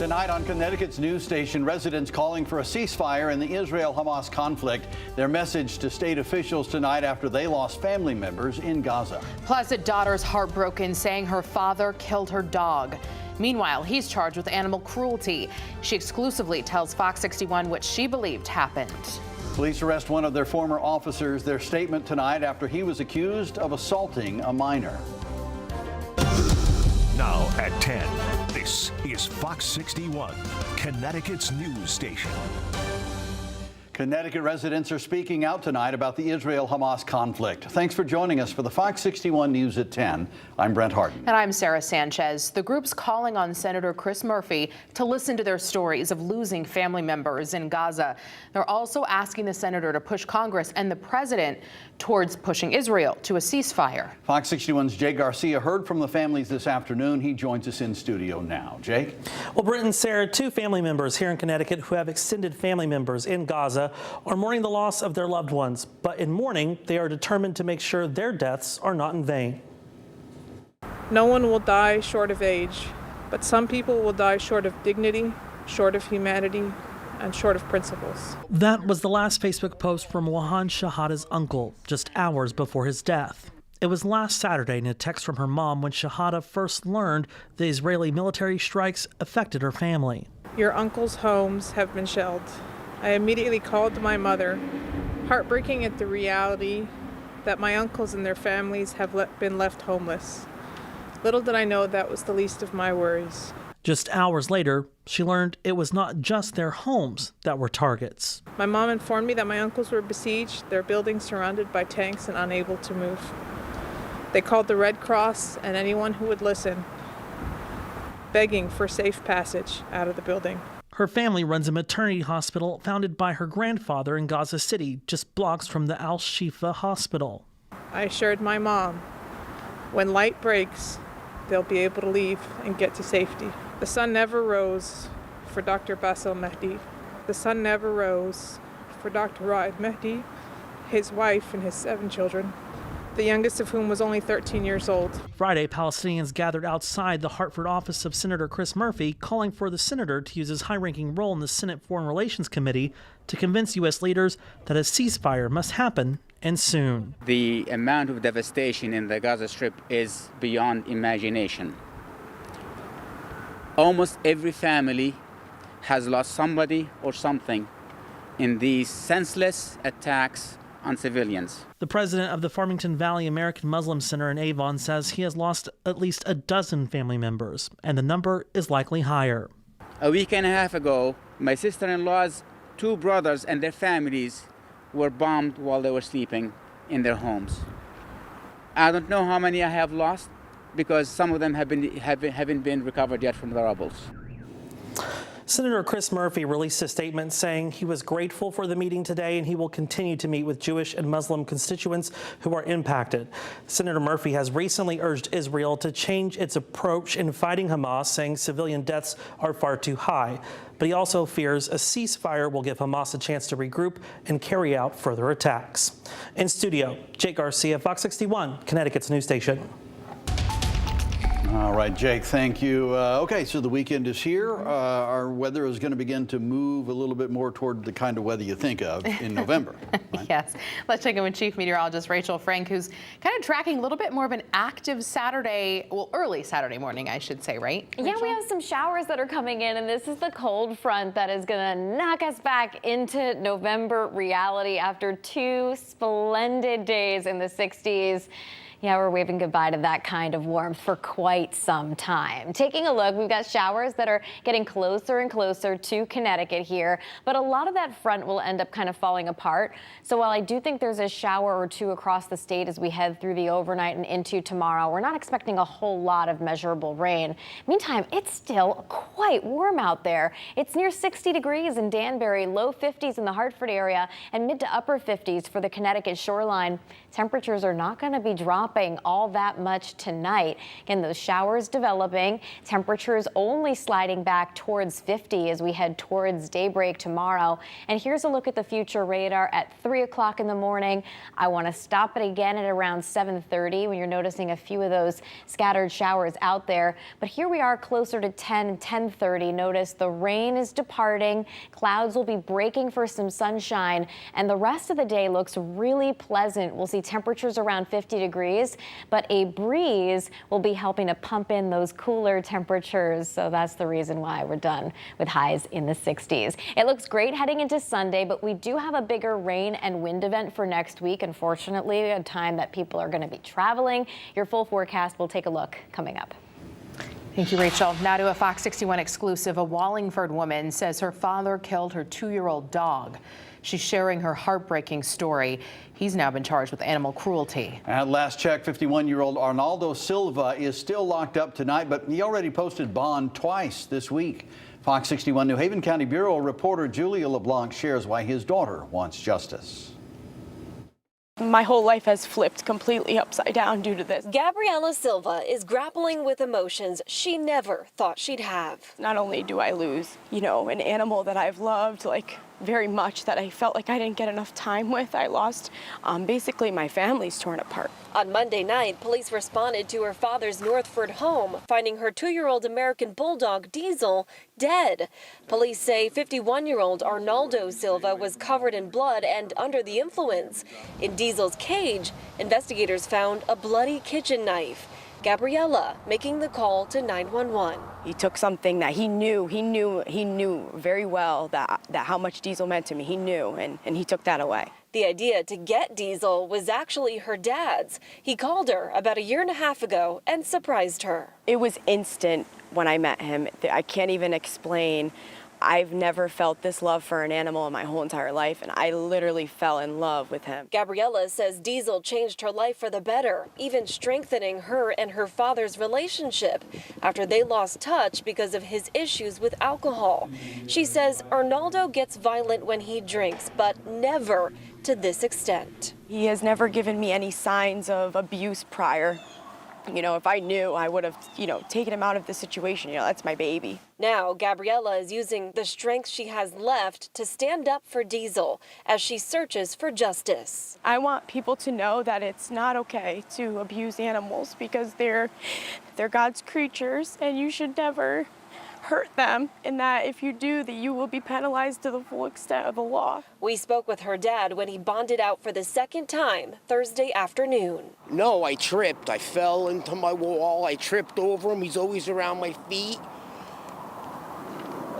Tonight on Connecticut's news station, residents calling for a ceasefire in the Israel-Hamas conflict. Their message to state officials tonight after they lost family members in Gaza. Plus, a daughter's heartbroken, saying her father killed her dog. Meanwhile, he's charged with animal cruelty. She exclusively tells Fox 61 what she believed happened. Police arrest one of their former officers. Their statement tonight after he was accused of assaulting a minor. Now at 10, this is Fox 61, Connecticut's news station. Connecticut residents are speaking out tonight about the Israel-Hamas conflict. Thanks for joining us for the Fox 61 News at 10. I'm Brent Harden. And I'm Sarah Sanchez. The group's calling on Senator Chris Murphy to listen to their stories of losing family members in Gaza. They're also asking the senator to push Congress and the president towards pushing Israel to a ceasefire. Fox 61's Jake Garcia heard from the families this afternoon. He joins us in studio now. Jake? Well, Brent and Sarah, two family members here in Connecticut who have extended family members in Gaza are mourning the loss of their loved ones. But in mourning, they are determined to make sure their deaths are not in vain. No one will die short of age, but some people will die short of dignity, short of humanity, and short of principles. That was the last Facebook post from Wahan Shahada's uncle, just hours before his death. It was last Saturday in a text from her mom when Shahada first learned the Israeli military strikes affected her family. Your uncle's homes have been shelled. I immediately called my mother, heartbreaking at the reality that my uncles and their families have been left homeless. Little did I know that was the least of my worries. Just hours later, she learned it was not just their homes that were targets. My mom informed me that my uncles were besieged, their buildings surrounded by tanks and unable to move. They called the Red Cross and anyone who would listen, begging for safe passage out of the building. Her family runs a maternity hospital founded by her grandfather in Gaza City, just blocks from the Al-Shifa hospital. I assured my mom, when light breaks, they'll be able to leave and get to safety. The sun never rose for Dr. Bassel Mehdi. The sun never rose for Dr. Raed Mehdi, his wife, and his 7 children, the youngest of whom was only 13 years old. Friday, Palestinians gathered outside the Hartford office of Senator Chris Murphy, calling for the senator to use his high-ranking role in the Senate Foreign Relations Committee to convince U.S. leaders that a ceasefire must happen, and soon. The amount of devastation in the Gaza Strip is beyond imagination. Almost every family has lost somebody or something in these senseless attacks on civilians. The president of the Farmington Valley American Muslim Center in Avon says he has lost at least a dozen family members, and the number is likely higher. A week and a half ago, my sister-in-law's 2 brothers and their families were bombed while they were sleeping in their homes. I don't know how many I have lost because some of them haven't been recovered yet from the rubble. Senator Chris Murphy released a statement saying he was grateful for the meeting today and he will continue to meet with Jewish and Muslim constituents who are impacted. Senator Murphy has recently urged Israel to change its approach in fighting Hamas, saying civilian deaths are far too high. But he also fears a ceasefire will give Hamas a chance to regroup and carry out further attacks. In studio, Jake Garcia, Fox 61, Connecticut's news station. All right, Jake, thank you. Okay, so the weekend is here. Our weather is going to begin to move a little bit more toward the kind of weather you think of in November. Right? Yes. Let's check in with Chief Meteorologist Rachel Frank, who's kind of tracking a little bit more of an active Saturday, well, early Saturday morning, I should say, right, Rachel? Yeah, we have some showers that are coming in, and this is the cold front that is going to knock us back into November reality after 2 splendid days in the 60s. Yeah, we're waving goodbye to that kind of warmth for quite some time. Taking a look, we've got showers that are getting closer and closer to Connecticut here, but a lot of that front will end up kind of falling apart. So while I do think there's a shower or 2 across the state as we head through the overnight and into tomorrow, we're not expecting a whole lot of measurable rain. Meantime, it's still quite warm out there. It's near 60 degrees in Danbury, low 50s in the Hartford area, and mid to upper 50s for the Connecticut shoreline. Temperatures are not going to be dropping dropping all that much tonight. Again, those showers developing, temperatures only sliding back towards 50 as we head towards daybreak tomorrow. And here's a look at the future radar at 3 o'clock in the morning. I want to stop it again at around 7:30 when you're noticing a few of those scattered showers out there. But here we are closer to 10:30. Notice the rain is departing. Clouds will be breaking for some sunshine, and the rest of the day looks really pleasant. We'll see temperatures around 50 degrees, but a breeze will be helping to pump in those cooler temperatures. So that's the reason why we're done with highs in the 60s. It looks great heading into Sunday, but we do have a bigger rain and wind event for next week. Unfortunately, a time that people are going to be traveling. Your full forecast, we'll take a look coming up. Thank you, Rachel. Now to a Fox 61 exclusive. A Wallingford woman says her father killed her 2-year-old dog. She's sharing her heartbreaking story. He's now been charged with animal cruelty. At last check, 51-year-old Arnaldo Silva is still locked up tonight, but he already posted bond twice this week. Fox 61 New Haven County Bureau reporter Julia LeBlanc shares why his daughter wants justice. My whole life has flipped completely upside down due to this. Gabriela Silva is grappling with emotions she never thought she'd have. Not only do I lose, an animal that I've loved, very much, that I felt like I didn't get enough time with. I lost basically my family's torn apart. On Monday night, police responded to her father's Northford home, finding her 2-year-old American Bulldog Diesel dead. Police say 51-year-old Arnaldo Silva was covered in blood and under the influence. In Diesel's cage, investigators found a bloody kitchen knife. Gabriela making the call to 911. He took something that he knew very well that how much Diesel meant to me. He knew, and he took that away. The idea to get Diesel was actually her dad's. He called her about 1.5 years ago and surprised her. It was instant when I met him. I can't even explain. I've never felt this love for an animal in my whole entire life, and I literally fell in love with him. Gabriela says Diesel changed her life for the better, even strengthening her and her father's relationship after they lost touch because of his issues with alcohol. She says Arnaldo gets violent when he drinks, but never to this extent. He has never given me any signs of abuse prior. If I knew, I would have, taken him out of the situation. That's my baby. Now, Gabriela is using the strength she has left to stand up for Diesel as she searches for justice. I want people to know that it's not okay to abuse animals because they're God's creatures, and you should never hurt them, and that if you do, that you will be penalized to the full extent of the law. We spoke with her dad when he bonded out for the second time Thursday afternoon. No, I tripped. I fell into my wall. I tripped over him. He's always around my feet.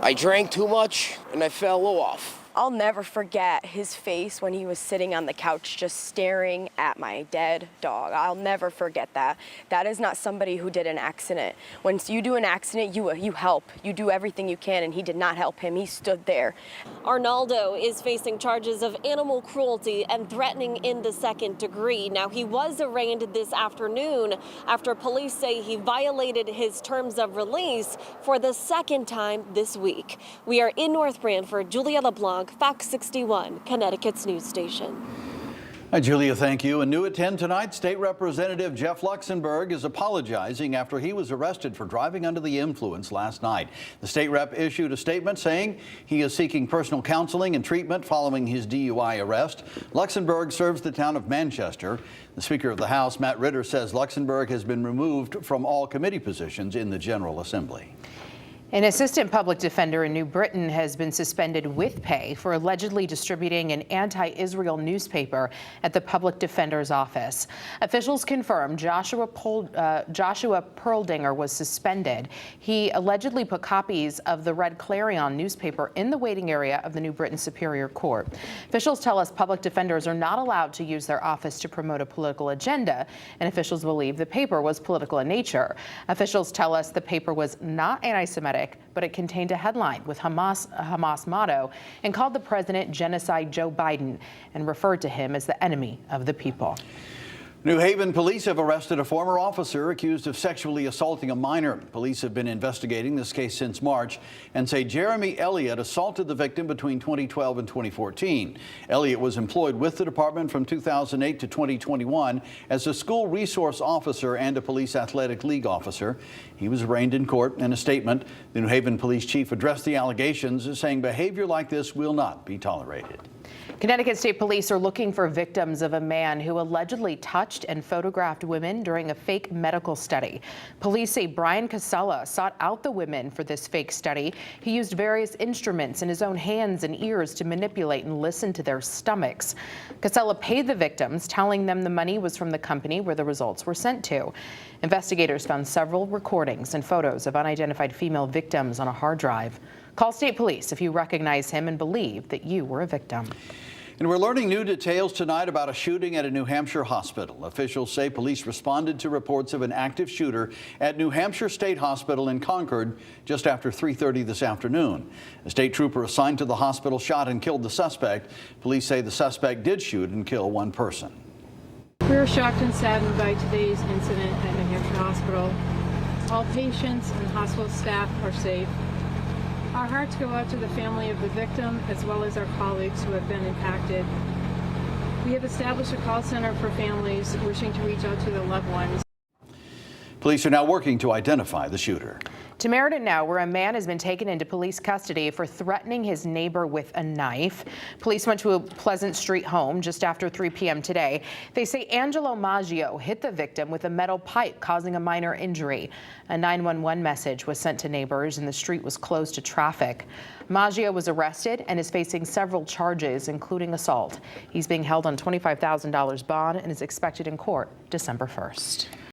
I drank too much and I fell off. I'll never forget his face when he was sitting on the couch just staring at my dead dog. I'll never forget that. That is not somebody who did an accident. When you do an accident, you help. You do everything you can, and he did not help him. He stood there. Arnaldo is facing charges of animal cruelty and threatening in the second degree. Now, he was arraigned this afternoon after police say he violated his terms of release for the second time this week. We are in North Branford. Julia LeBlanc, Fox 61, Connecticut's news station. Hi, Julia, thank you. And new at 10 tonight, State Representative Jeff Luxembourg is apologizing after he was arrested for driving under the influence last night. The state rep issued a statement saying he is seeking personal counseling and treatment following his DUI arrest. Luxembourg serves the town of Manchester. The Speaker of the House, Matt Ritter, says Luxembourg has been removed from all committee positions in the General Assembly. An assistant public defender in New Britain has been suspended with pay for allegedly distributing an anti-Israel newspaper at the public defender's office. Officials confirmed Joshua Perldinger was suspended. He allegedly put copies of the Red Clarion newspaper in the waiting area of the New Britain Superior Court. Officials tell us public defenders are not allowed to use their office to promote a political agenda, and officials believe the paper was political in nature. Officials tell us the paper was not anti-Semitic, but it contained a headline with a Hamas motto and called the president Genocide Joe Biden and referred to him as the enemy of the people. New Haven police have arrested a former officer accused of sexually assaulting a minor. Police have been investigating this case since March and say Jeremy Elliott assaulted the victim between 2012 and 2014. Elliott was employed with the department from 2008 to 2021 as a school resource officer and a police athletic league officer. He was arraigned in court. In a statement, the New Haven police chief addressed the allegations, saying behavior like this will not be tolerated. Connecticut State Police are looking for victims of a man who allegedly touched and photographed women during a fake medical study. Police say Brian Casella sought out the women for this fake study. He used various instruments in his own hands and ears to manipulate and listen to their stomachs. Casella paid the victims, telling them the money was from the company where the results were sent to. Investigators found several recordings and photos of unidentified female victims on a hard drive. Call State Police if you recognize him and believe that you were a victim. And we're learning new details tonight about a shooting at a New Hampshire hospital. Officials say police responded to reports of an active shooter at New Hampshire State Hospital in Concord just after 3:30 this afternoon. A state trooper assigned to the hospital shot and killed the suspect. Police say the suspect did shoot and kill one person. We are shocked and saddened by today's incident at New Hampshire Hospital. All patients and hospital staff are safe. Our hearts go out to the family of the victim as well as our colleagues who have been impacted. We have established a call center for families wishing to reach out to their loved ones. Police are now working to identify the shooter. To Meriden now, where a man has been taken into police custody for threatening his neighbor with a knife. Police went to a Pleasant Street home just after 3 p.m. today. They say Angelo Maggio hit the victim with a metal pipe, causing a minor injury. A 911 message was sent to neighbors and the street was closed to traffic. Maggio was arrested and is facing several charges, including assault. He's being held on $25,000 bond and is expected in court December 1st.